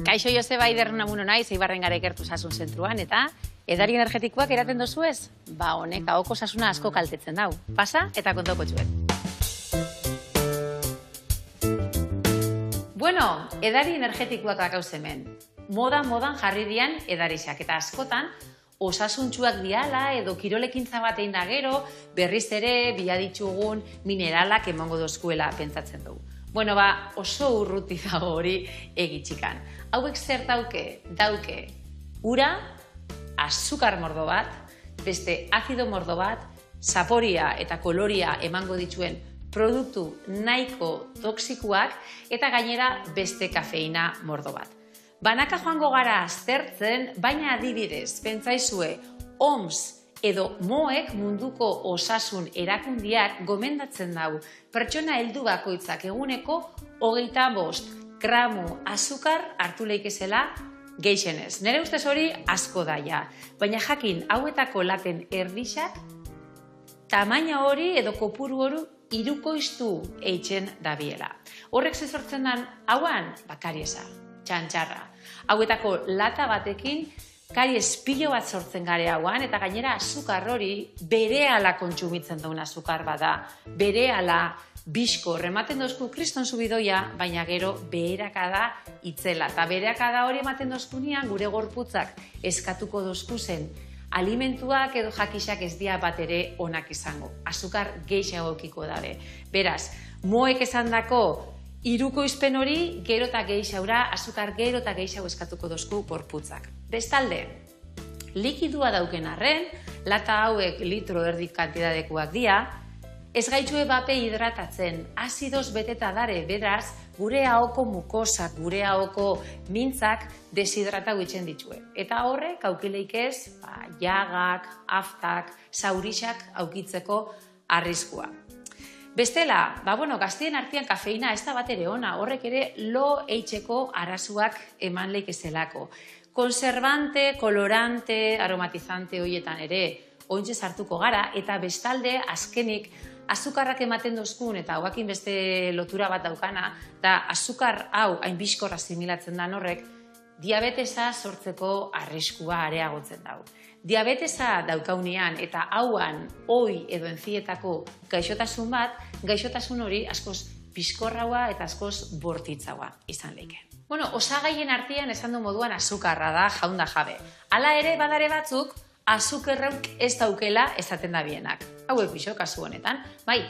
Kaixo Joseba Idernamuno naiz, Eibarren gara ikertu osasun zentruan, eta edari energetikoak eraten dozu ez? Ba, honek ahoko osasuna asko kaltetzen dau. Pasa eta kontoko txuet. Bueno, edari energetikoak dakauz hemen. Modan jarri dian edarixak, eta askotan osasuntxuak diala edo kirolekintza bat egin da gero, berriz ere biladitxugun mineralak emango dozkuela pentsatzen dugu. Bueno, ba, oso urruti dago hori egitxikan. Hauek zer dauke ura, azukar mordo bat, beste azido mordo bat, zaporia eta koloria emango dituen produktu nahiko toksikuak eta gainera beste kafeina mordo bat. Banaka joango gara aztertzen, baina adibidez, pentsaizue, OMS edo MOEk munduko osasun erakundiak gomendatzen dau pertsona heldu bakoitzak eguneko 25 gramu azukar hartu leikezela gehixenez. Nere ustez hori asko daia, baina jakin hauetako laten erdixak tamaina hori edo kopuru hori hirukoiztu eitzen dabiela. Horrek zezortzen dan hauan, kariesa, txantxarra. Hauetako lata batekin karies pilo bat sortzen gare hauan, eta gainera azukar hori berehala kontsumitzen duen azukar bada, berehala bizko, rematen dozku kriston zubidoia, baina gero beherakada itzela. Eta beherakada hori ematen dozkunean gure gorputzak eskatuko dozkuzen alimentuak edo jakisak ez dia bat ere onak izango. Azukar gehiago eukiko dabe. Beraz, MOEk esandako hirukoizpen hori gero eta gehiaura, azukar gero eta gehiago eskatuko dozku gorputzak. Bestalde, likidua dauken arren, lata hauek litro erdi kantidadekuak dira, ez gaitxue bape hidratatzen, azidoz beteta dare, beraz, gure ahoko mukosak, gure ahoko mintzak deshidratau itzen ditue. Eta horrek, aukileik ez, jagak, aftak, zaurixak aukitzeko arriskua. Bestela, gaztien artean kafeina ez da bat ere ona, horrek ere lo eitzeko arazuak eman leikezelako. Konservante, kolorante, aromatizante horietan ere ointxe sartuko gara, eta bestalde azkenik azukarrak ematen dozkun, eta hauakin beste lotura bat daukana, eta azukar hau hain bizkorra asimilatzen dan horrek, diabetesa sortzeko arriskua areagotzen dau. Diabetesa daukaunean eta hauan oi edo enzietako gaixotasun bat, gaixotasun hori askoz bizkorraua eta askoz bortitzaua izan leike. Osagaien artean esan du moduan azukarra da jaunda jabe. Hala ere badare batzuk azukerrauk ez daukela esaten da bienak. Hauek pixo kasu honetan. Bai,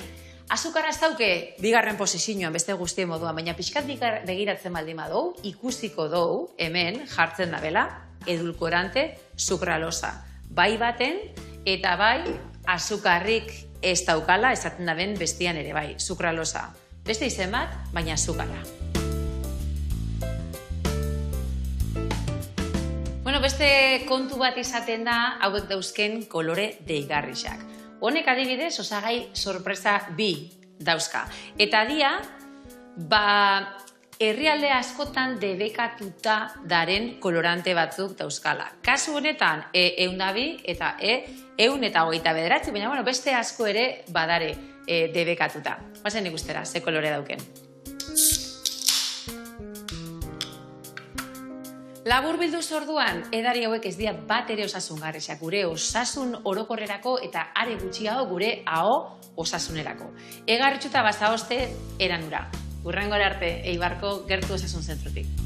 azukarra ez dauke bigarren posizioan beste guztien moduan, baina pixkat begiratzen baldin badou, ikusiko dou, hemen jartzen da bela, edulkorante sukralosa. Bai baten eta bai azukarrik ez daukala esaten da ben bestian ere bai, sukralosa. Beste izen bat, baina azukarra. Beste kontu bat izaten da hauek dauzken kolore deigarrixak. Honek adibidez osagai sorpresa 2 dauzka. Eta dia, herrialde askotan debekatuta daren kolorante batzuk dauzkala. Kasu honetan, 102 eta 129, baina beste asko ere badare debekatuta. Bazen ikustera, ze kolore dauken. Labur bilduz orduan, edari hauek ez dira bat ere osasungarriak, gure osasun orokorrerako eta are gutxiago gure aho osasunerako. Egarritxuta bazaoste eranura. Hurrengora arte, Eibarko gertu osasun zentrutik.